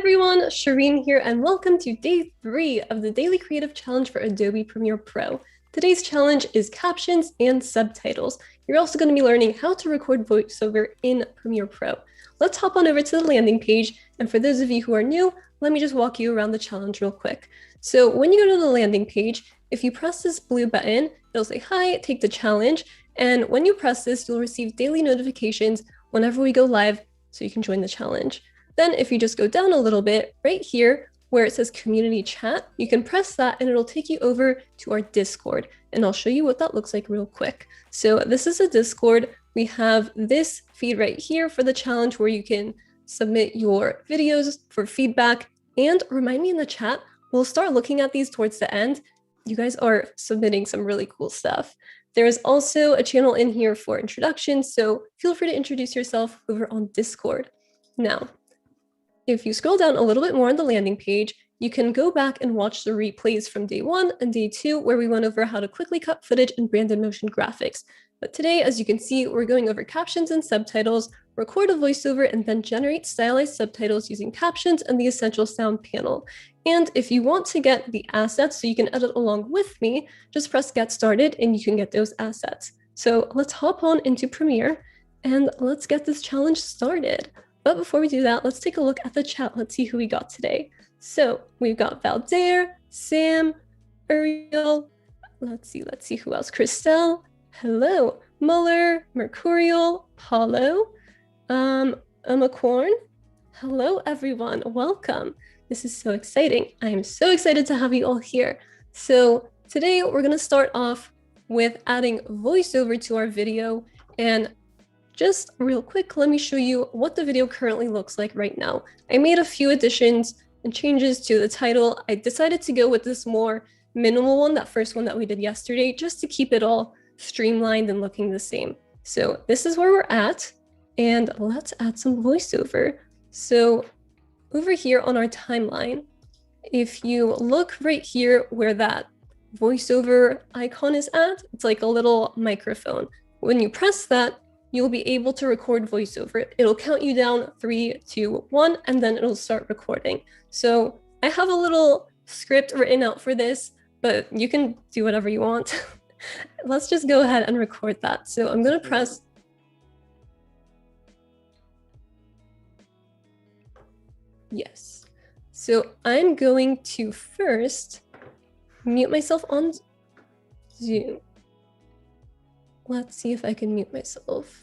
everyone, Shireen here, and welcome to day 3 of the Daily Creative Challenge for Adobe Premiere Pro. Today's challenge is captions and subtitles. You're also going to be learning how to record voiceover in Premiere Pro. Let's hop on over to the landing page, and for those of you who are new, let me just walk you around the challenge real quick. So when you go to the landing page, if you press this blue button, it'll say, "Hi, take the challenge," and when you press this, you'll receive daily notifications whenever we go live, so you can join the challenge. Then if you just go down a little bit, right here where it says community chat, you can press that and it'll take you over to our Discord. And I'll show you what that looks like real quick. So this is a Discord. We have this feed right here for the challenge where you can submit your videos for feedback. And remind me in the chat, we'll start looking at these towards the end. You guys are submitting some really cool stuff. There is also a channel in here for introductions, so feel free to introduce yourself over on Discord. Now, if you scroll down a little bit more on the landing page, you can go back and watch the replays from day 1 and day 2, where we went over how to quickly cut footage in branded motion graphics. But today, as you can see, we're going over captions and subtitles, record a voiceover, and then generate stylized subtitles using Captions and the Essential Sound panel. And if you want to get the assets so you can edit along with me, just press Get Started and you can get those assets. So let's hop on into Premiere and let's get this challenge started. But before we do that, let's take a look at the chat. Let's see who we got today. So we've got Valdair, Sam, Uriel. Let's see who else. Christelle, hello. Muller, Mercurial, Paulo, Amacorn. Hello, everyone. Welcome. This is so exciting. I am so excited to have you all here. So today we're going to start off with adding voiceover to our video. And just real quick, let me show you what the video currently looks like right now. I made a few additions and changes to the title. I decided to go with this more minimal one, that first one that we did yesterday, just to keep it all streamlined and looking the same. So this is where we're at, and let's add some voiceover. So over here on our timeline, if you look right here where that voiceover icon is at, it's like a little microphone. When you press that, you'll be able to record voiceover. It'll count you down 3, 2, 1, and then it'll start recording. So I have a little script written out for this, but you can do whatever you want. Let's just go ahead and record that. So I'm going to press yes. So I'm going to first mute myself on Zoom. Let's see if I can mute myself.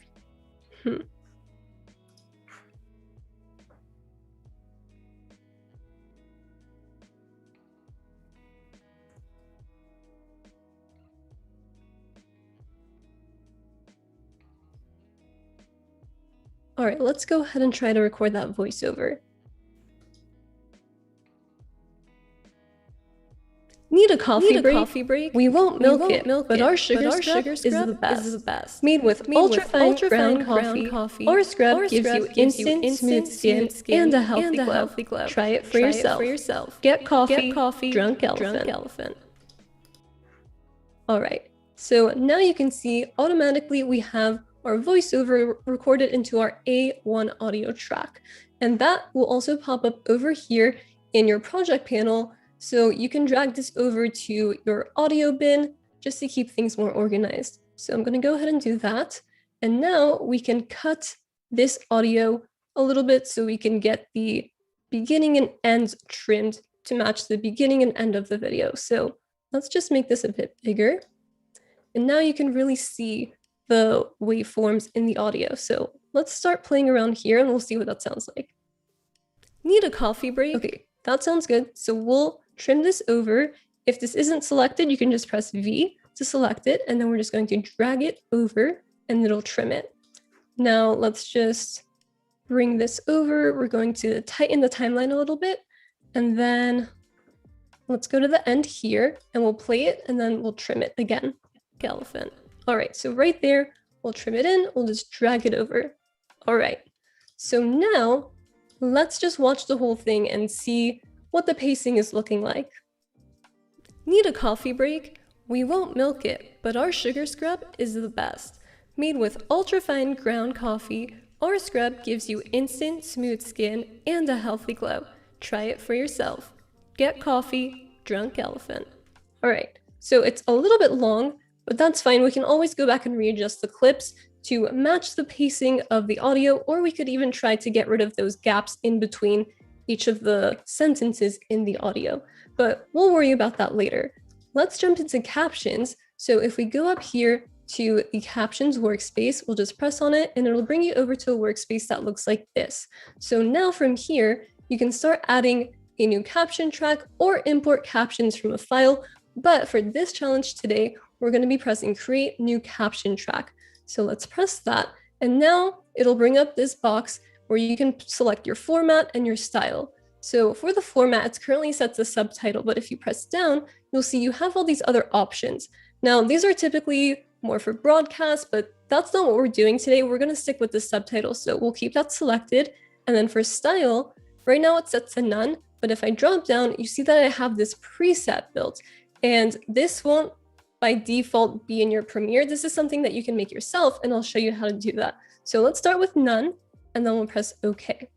All right, let's go ahead and try to record that voiceover. Need a coffee break? We won't milk it, but our sugar scrub is the best. Made with ultra-fine ground coffee. Our scrub gives you instant smooth skin and a healthy glow. Try it for yourself. Get coffee, drunk elephant. All right, so now you can see automatically we have our voiceover recorded into our A1 audio track. And that will also pop up over here in your project panel. So you can drag this over to your audio bin just to keep things more organized. So I'm going to go ahead and do that. And now we can cut this audio a little bit so we can get the beginning and end trimmed to match the beginning and end of the video. So let's just make this a bit bigger. And now you can really see the waveforms in the audio. So let's start playing around here and we'll see what that sounds like. Need a coffee break? Okay, that sounds good. So we'll trim this over. If this isn't selected, you can just press V to select it, and then we're just going to drag it over and it'll trim it. Now let's just bring this over. We're going to tighten the timeline a little bit, and then let's go to the end here and we'll play it and then we'll trim it again. Elephant. All right, so right there, we'll trim it in, we'll just drag it over. All right, so now let's just watch the whole thing and see what the pacing is looking like. Need a coffee break? We won't milk it, but our sugar scrub is the best. Made with ultra-fine ground coffee, our scrub gives you instant smooth skin and a healthy glow. Try it for yourself. Get coffee, drunk elephant. All right, so it's a little bit long, but that's fine. We can always go back and readjust the clips to match the pacing of the audio, or we could even try to get rid of those gaps in between each of the sentences in the audio, but we'll worry about that later. Let's jump into captions. So if we go up here to the captions workspace, we'll just press on it and it'll bring you over to a workspace that looks like this. So now from here, you can start adding a new caption track or import captions from a file. But for this challenge today, we're going to be pressing create new caption track. So let's press that. And now it'll bring up this box where you can select your format and your style. So for the format, it's currently set to subtitle, but if you press down, you'll see you have all these other options. Now, these are typically more for broadcast, but that's not what we're doing today. We're going to stick with the subtitle, so we'll keep that selected. And then for style, right now it's set to none, but if I drop down, you see that I have this preset built, and this won't by default be in your Premiere. This is something that you can make yourself, and I'll show you how to do that. So let's start with none, and then we'll press OK.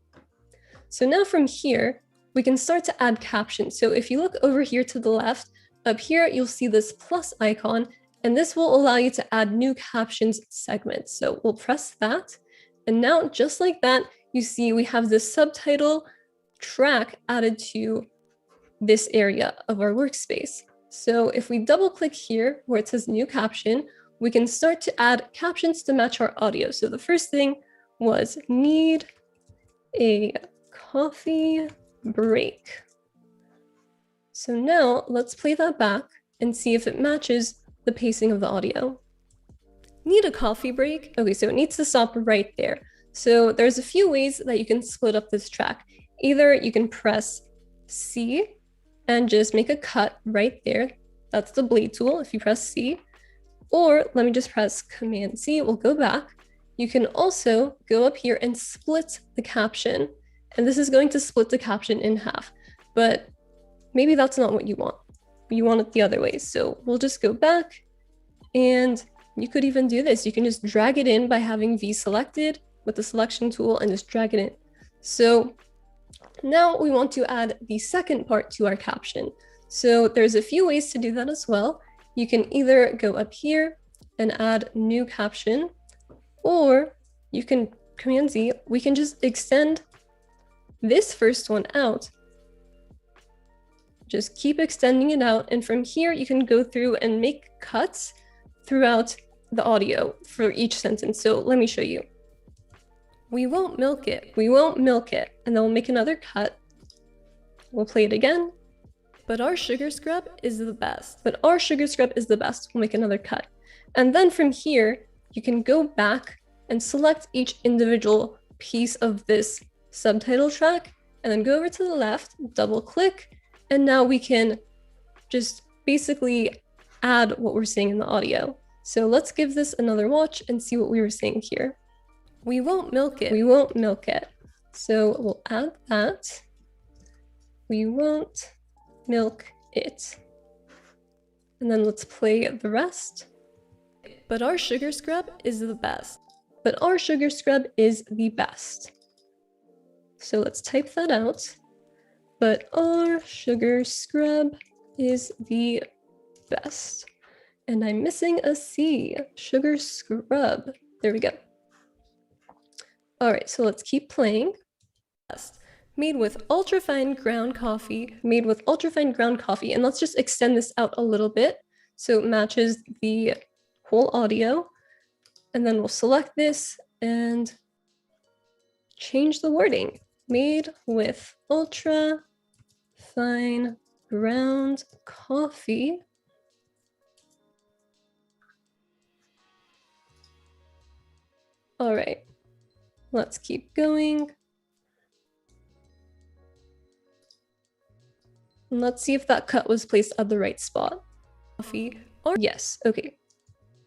So now from here, we can start to add captions. So if you look over here to the left, up here, you'll see this plus icon, and this will allow you to add new captions segments. So we'll press that. And now just like that, you see we have this subtitle track added to this area of our workspace. So if we double click here where it says new caption, we can start to add captions to match our audio. So the first thing was need a coffee break. So now let's play that back and see if it matches the pacing of the audio. Need a coffee break? Okay, so it needs to stop right there. So there's a few ways that you can split up this track. Either you can press C and just make a cut right there. That's the blade tool if you press C. Or let me just press Command C, we'll go back. You can also go up here and split the caption. And this is going to split the caption in half. But maybe that's not what you want. You want it the other way. So we'll just go back, and you could even do this. You can just drag it in by having V selected with the selection tool and just drag it in. So now we want to add the second part to our caption. So there's a few ways to do that as well. You can either go up here and add new caption, or you can Command Z, we can just extend this first one out. Just keep extending it out, and from here you can go through and make cuts throughout the audio for each sentence. So let me show you. We won't milk it. We won't milk it. And then we'll make another cut. We'll play it again. But our sugar scrub is the best. But our sugar scrub is the best. We'll make another cut. And then from here, you can go back and select each individual piece of this subtitle track, and then go over to the left, double click, and now we can just basically add what we're saying in the audio. So let's give this another watch and see what we were saying here. We won't milk it. We won't milk it. So we'll add that. We won't milk it. And then let's play the rest. But our sugar scrub is the best. But our sugar scrub is the best. So let's type that out. But our sugar scrub is the best. And I'm missing a C. Sugar scrub. There we go. All right, so let's keep playing. Made with ultrafine ground coffee. Made with ultrafine ground coffee. And let's just extend this out a little bit so it matches the whole audio. And then we'll select this and change the wording. Made with ultra fine ground coffee. All right, let's keep going. And let's see if that cut was placed at the right spot. Coffee. Yes, okay.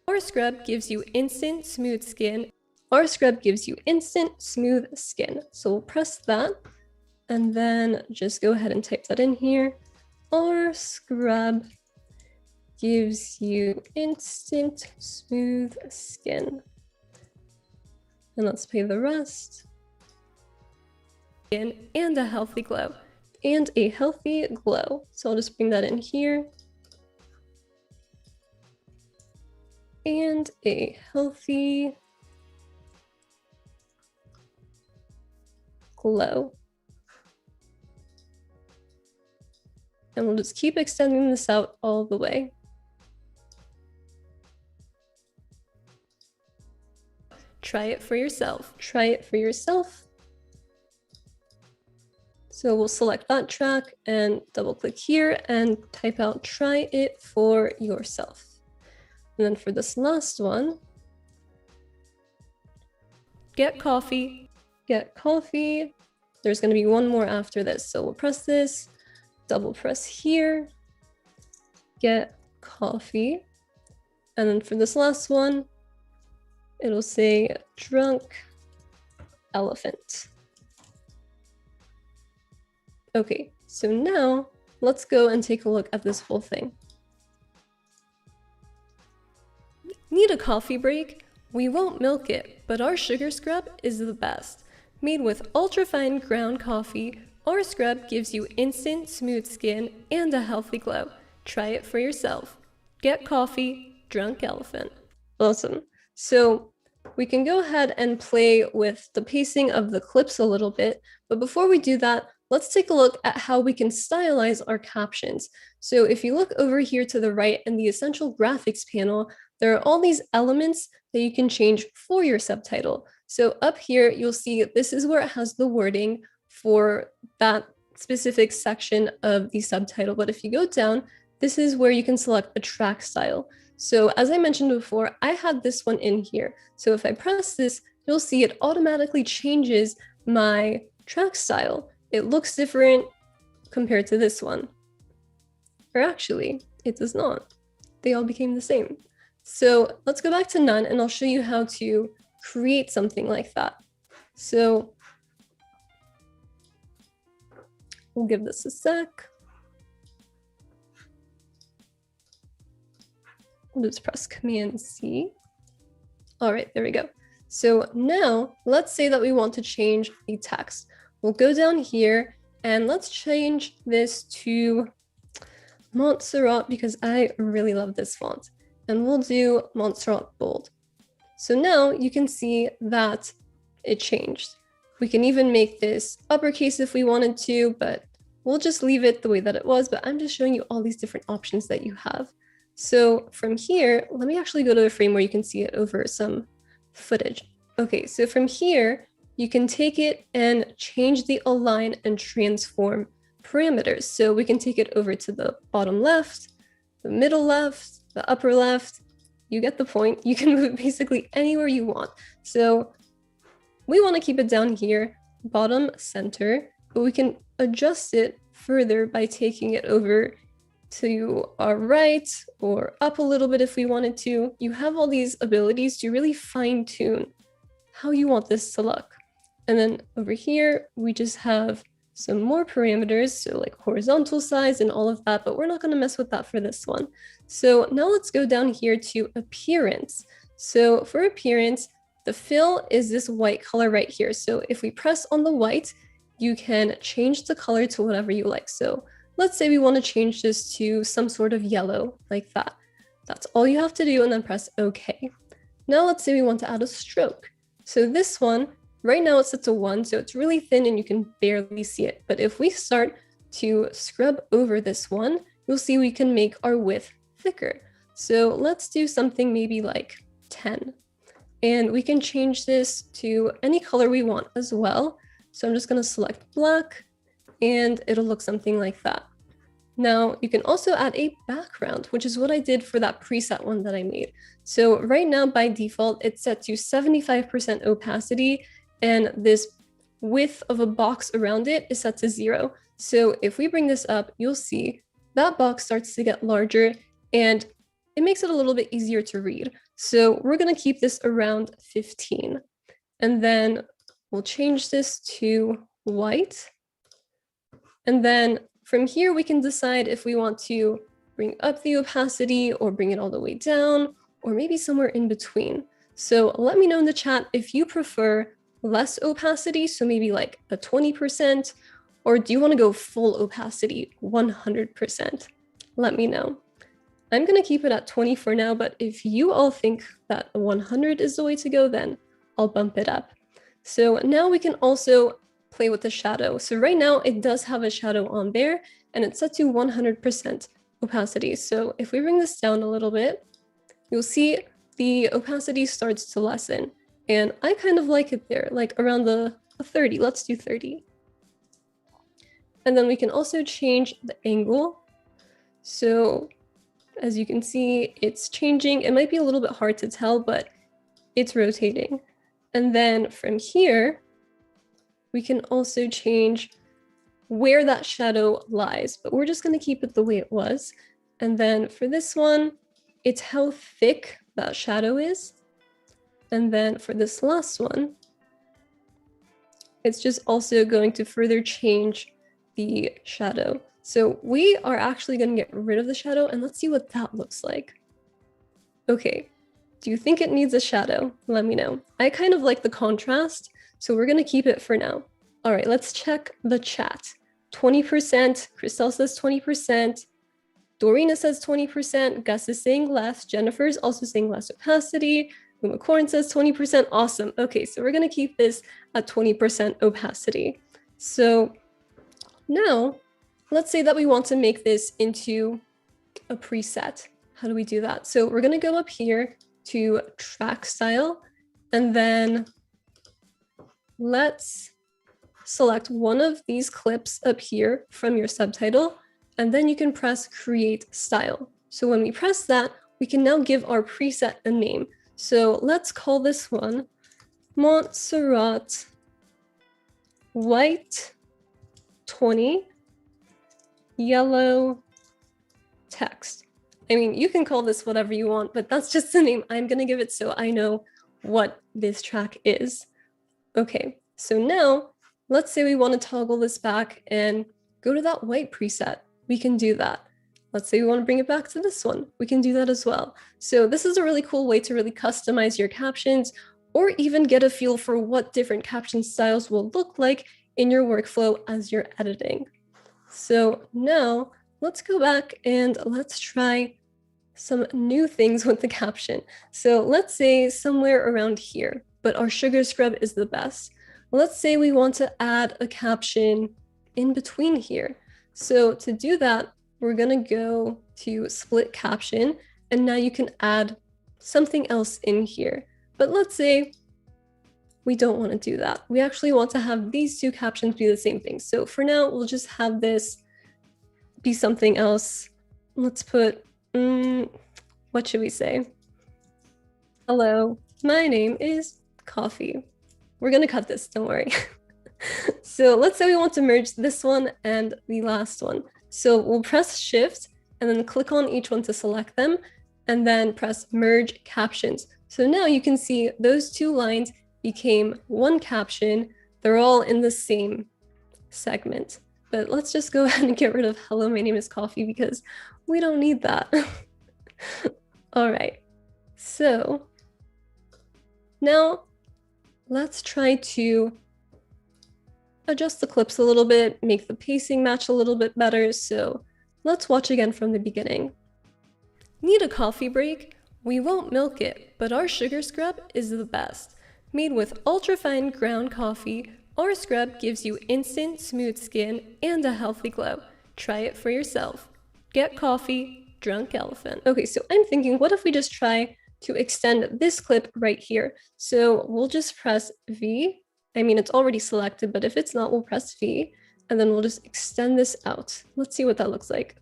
Our scrub gives you instant smooth skin. Our scrub gives you instant smooth skin. So we'll press that and then just go ahead and type that in here. Our scrub gives you instant smooth skin. And let's play the rest. And a healthy glow. and a healthy glow. So I'll just bring that in here. And a healthy glow. And we'll just keep extending this out all the way. Try it for yourself. Try it for yourself. So we'll select that track and double click here and type out try it for yourself. And then for this last one, get coffee, get coffee. There's going to be one more after this. So we'll press this, double press here, get coffee. And then for this last one, it'll say drunk elephant. Okay, so now let's go and take a look at this whole thing. Need a coffee break? We won't milk it, but our sugar scrub is the best. Made with ultra-fine ground coffee, our scrub gives you instant smooth skin and a healthy glow. Try it for yourself. Get coffee, drunk elephant. Awesome. So we can go ahead and play with the pacing of the clips a little bit, but before we do that, let's take a look at how we can stylize our captions. So if you look over here to the right in the essential graphics panel, there are all these elements that you can change for your subtitle. So up here, you'll see this is where it has the wording for that specific section of the subtitle. But if you go down, this is where you can select a track style. So as I mentioned before, I had this one in here. So if I press this, you'll see it automatically changes my track style. It looks different compared to this one. Or actually, it does not. They all became the same. So let's go back to none and I'll show you how to create something like that. So we'll give this a sec. We'll just press Command C. All right, there we go. So now let's say that we want to change the text. We'll go down here and let's change this to Montserrat because I really love this font. And we'll do Montserrat Bold. So now you can see that it changed. We can even make this uppercase if we wanted to, but we'll just leave it the way that it was. But I'm just showing you all these different options that you have. So from here, let me actually go to a frame where you can see it over some footage. Okay, so from here, you can take it and change the align and transform parameters. So we can take it over to the bottom left, the middle left, the upper left. You get the point. You can move it basically anywhere you want. So we want to keep it down here, bottom center, but we can adjust it further by taking it over to our right or up a little bit if we wanted to. You have all these abilities to really fine tune how you want this to look. And then over here, we just have some more parameters, so like horizontal size and all of that, but we're not going to mess with that for this one. So now let's go down here to appearance. So for appearance, the fill is this white color right here. So if we press on the white, you can change the color to whatever you like. So let's say we want to change this to some sort of yellow like that. That's all you have to do and then press OK. Now let's say we want to add a stroke. So this one, right now it's set to 1, so it's really thin and you can barely see it. But if we start to scrub over this one, you'll see we can make our width thicker. So let's do something maybe like 10. And we can change this to any color we want as well. So I'm just going to select black and it'll look something like that. Now you can also add a background, which is what I did for that preset one that I made. So right now by default, it's set to 75% opacity and this width of a box around it is set to 0. So if we bring this up, you'll see that box starts to get larger and it makes it a little bit easier to read. So we're going to keep this around 15. And then we'll change this to white. And then from here, we can decide if we want to bring up the opacity or bring it all the way down, or maybe somewhere in between. So let me know in the chat if you prefer less opacity, so maybe like a 20%, Or do you want to go full opacity, 100%? Let me know. I'm going to keep it at 20 for now, but if you all think that 100 is the way to go, then I'll bump it up. So now we can also play with the shadow. So right now it does have a shadow on there and it's set to 100% opacity. So if we bring this down a little bit, you'll see the opacity starts to lessen. And I kind of like it there, like around the 30. Let's do 30. And then we can also change the angle. So as you can see, it's changing. It might be a little bit hard to tell, but it's rotating. And then from here, we can also change where that shadow lies, but we're just going to keep it the way it was. And then for this one, it's how thick that shadow is. And then for this last one, it's just also going to further change the shadow. So we are actually going to get rid of the shadow and let's see what that looks like. Okay, do you think it needs a shadow? Let me know. I kind of like the contrast, so we're going to keep it for now. All right, let's check the chat. 20%, Christelle says 20%, Dorina says 20%, Gus is saying less, Jennifer is also saying less opacity, Umacorn says 20%, awesome. Okay, so we're going to keep this at 20% opacity. So now, let's say that we want to make this into a preset. How do we do that? So we're going to go up here to track style, and then let's select one of these clips up here from your subtitle, and then you can press create style. So when we press that, we can now give our preset a name. So let's call this one Montserrat White 20 Yellow Text. I mean, you can call this whatever you want, but that's just the name I'm going to give it so I know what this track is. Okay, so now let's say we want to toggle this back and go to that white preset. We can do that. Let's say we want to bring it back to this one. We can do that as well. So this is a really cool way to really customize your captions or even get a feel for what different caption styles will look like in your workflow as you're editing. So now let's go back and let's try some new things with the caption. So let's say somewhere around here, but our sugar scrub is the best. Let's say we want to add a caption in between here. So to do that, we're going to go to split caption, and now you can add something else in here. But let's say we don't want to do that. We actually want to have these two captions be the same thing. So for now, we'll just have this be something else. Let's put, what should we say? Hello, my name is Coffee. We're going to cut this, don't worry. So let's say we want to merge this one and the last one. So we'll press Shift and then click on each one to select them and then press Merge Captions. So now you can see those two lines became one caption. They're all in the same segment. But let's just go ahead and get rid of hello, my name is Coffee because we don't need that. All right, so now let's try to adjust the clips a little bit, make the pacing match a little bit better. So let's watch again from the beginning. Need a coffee break? We won't milk it, but our sugar scrub is the best. Made with ultra-fine ground coffee, our scrub gives you instant, smooth skin and a healthy glow. Try it for yourself. Get coffee, drunk elephant. Okay, so I'm thinking, what if we just try to extend this clip right here? So we'll just press V. I mean, it's already selected, but if it's not, we'll press V, and then we'll just extend this out. Let's see what that looks like.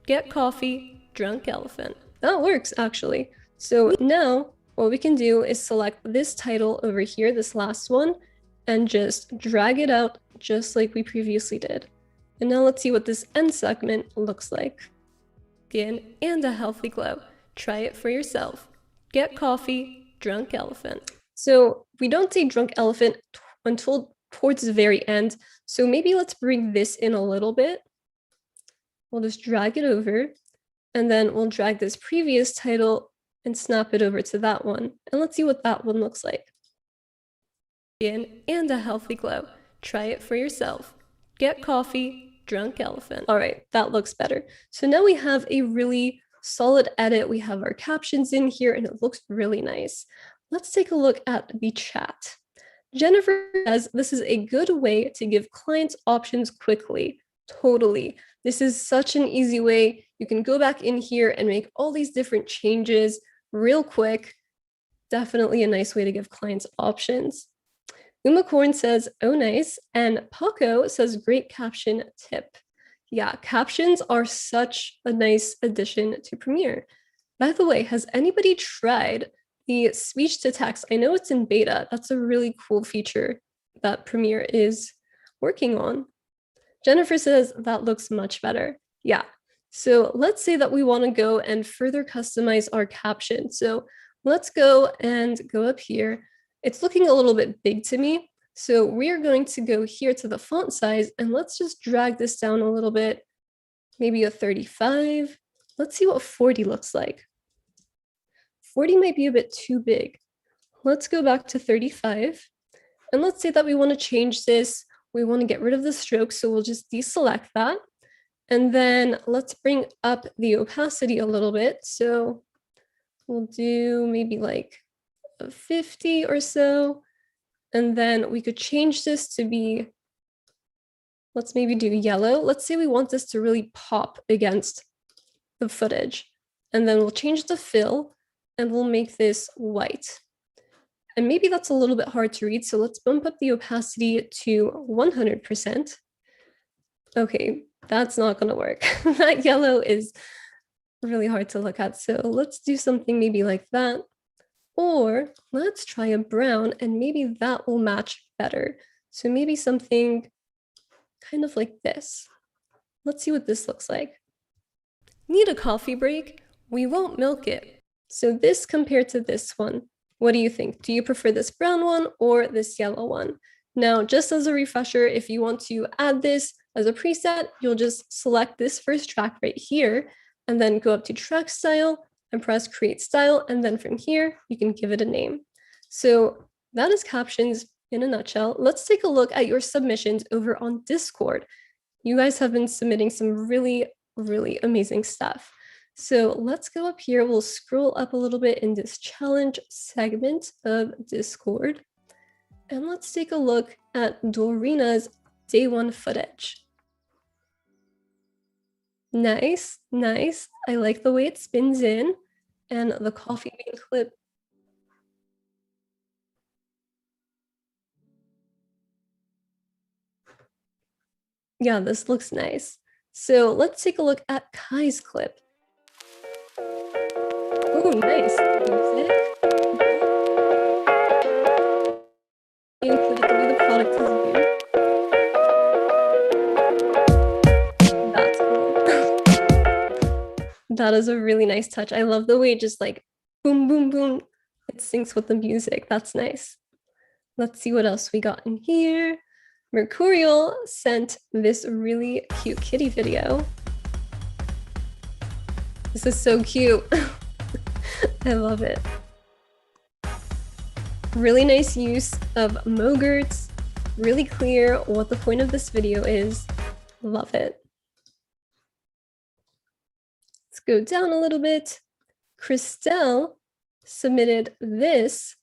Get coffee, drunk elephant. That works, actually. So now what we can do is select this title over here, this last one, and just drag it out just like we previously did. And now let's see what this end segment looks like. Skin and a healthy glow. Try it for yourself. Get coffee, drunk elephant. So we don't say drunk elephant until towards the very end. So maybe let's bring this in a little bit. We'll just drag it over, and then we'll drag this previous title and snap it over to that one. And let's see what that one looks like. Skin and a healthy glow. Try it for yourself. get coffee, drunk elephant. All right, that looks better. So now we have a really solid edit. We have our captions in here and it looks really nice. Let's take a look at the chat. Jennifer says this is a good way to give clients options quickly. Totally. This is such an easy way. You can go back in here and make all these different changes real quick. Definitely a nice way to give clients options. Uma Korn says, oh, nice. And Paco says, great caption tip. Yeah, captions are such a nice addition to Premiere. By the way, has anybody tried the speech to text? I know it's in beta. That's a really cool feature that Premiere is working on. Jennifer says that looks much better. Yeah. So let's say that we want to go and further customize our caption. So let's go and go up here. It's looking a little bit big to me. So we're going to go here to the font size and let's just drag this down a little bit, maybe a 35. Let's see what 40 looks like. 40 might be a bit too big. Let's go back to 35. And let's say that we want to change this. We want to get rid of the stroke. So we'll just deselect that. And then let's bring up the opacity a little bit. So we'll do maybe like a 50 or so. And then we could change this to be, let's maybe do yellow. Let's say we want this to really pop against the footage. And then we'll change the fill and we'll make this white. And maybe that's a little bit hard to read. So let's bump up the opacity to 100%. Okay, that's not going to work. That yellow is really hard to look at. So let's do something maybe like that. Or let's try a brown and maybe that will match better. So maybe something kind of like this. Let's see what this looks like. Need a coffee break? We won't milk it. So this compared to this one, what do you think? Do you prefer this brown one or this yellow one? Now, just as a refresher, if you want to add this as a preset, you'll just select this first track right here and then go up to track style and press create style. And then from here, you can give it a name. So that is Captions in a nutshell. Let's take a look at your submissions over on Discord. You guys have been submitting some really, really amazing stuff. So let's go up here. We'll scroll up a little bit in this challenge segment of Discord. And let's take a look at Dorina's day one footage. Nice, nice. I like the way it spins in and the coffee bean clip. Yeah, this looks nice. So let's take a look at Kai's clip. Oh, nice. Music. You included the way the product is viewed. That's cool. That is a really nice touch. I love the way it just like boom, boom, boom. It syncs with the music. That's nice. Let's see what else we got in here. Mercurial sent this really cute kitty video. This is so cute. I love it. Really nice use of Mogerts. Really clear what the point of this video is. Love it. Let's go down a little bit. Christelle submitted this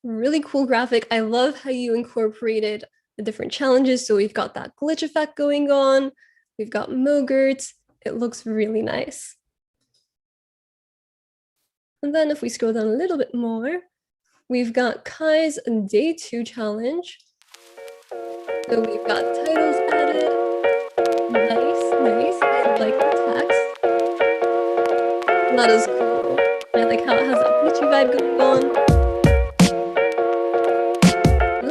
really cool graphic. I love how you incorporated the different challenges. So we've got that glitch effect going on. We've got Mogerts. It looks really nice. And then if we scroll down a little bit more, we've got Kai's day 2 challenge. So we've got titles added. Nice, nice. I like the text. That is cool. I like how it has that beachy vibe going on.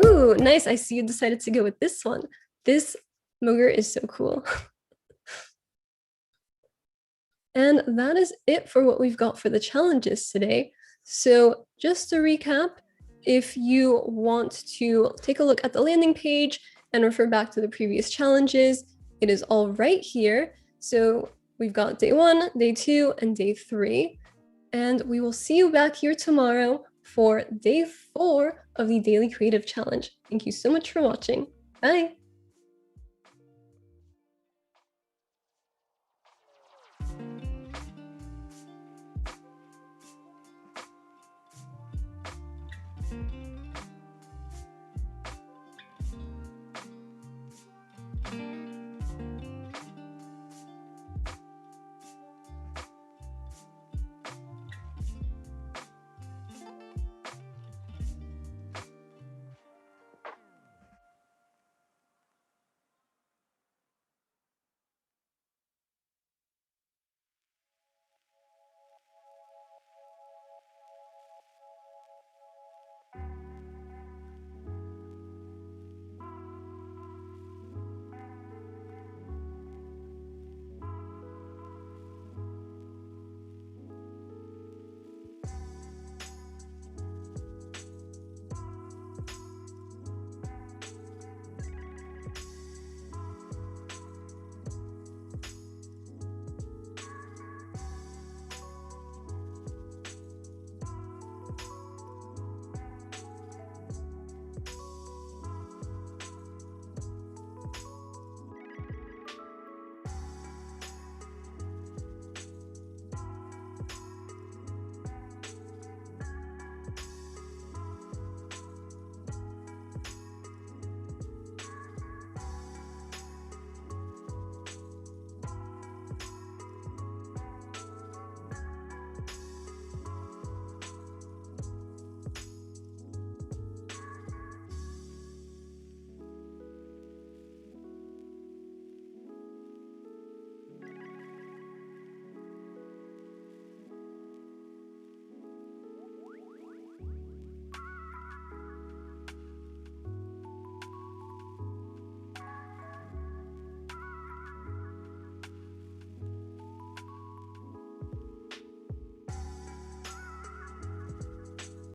Ooh, nice. I see you decided to go with this one. This Moger is so cool. And that is it for what we've got for the challenges today. So just to recap, if you want to take a look at the landing page and refer back to the previous challenges, it is all right here. So we've got day 1, day 2, and day 3. And we will see you back here tomorrow for day 4 of the Daily Creative Challenge. Thank you so much for watching. Bye.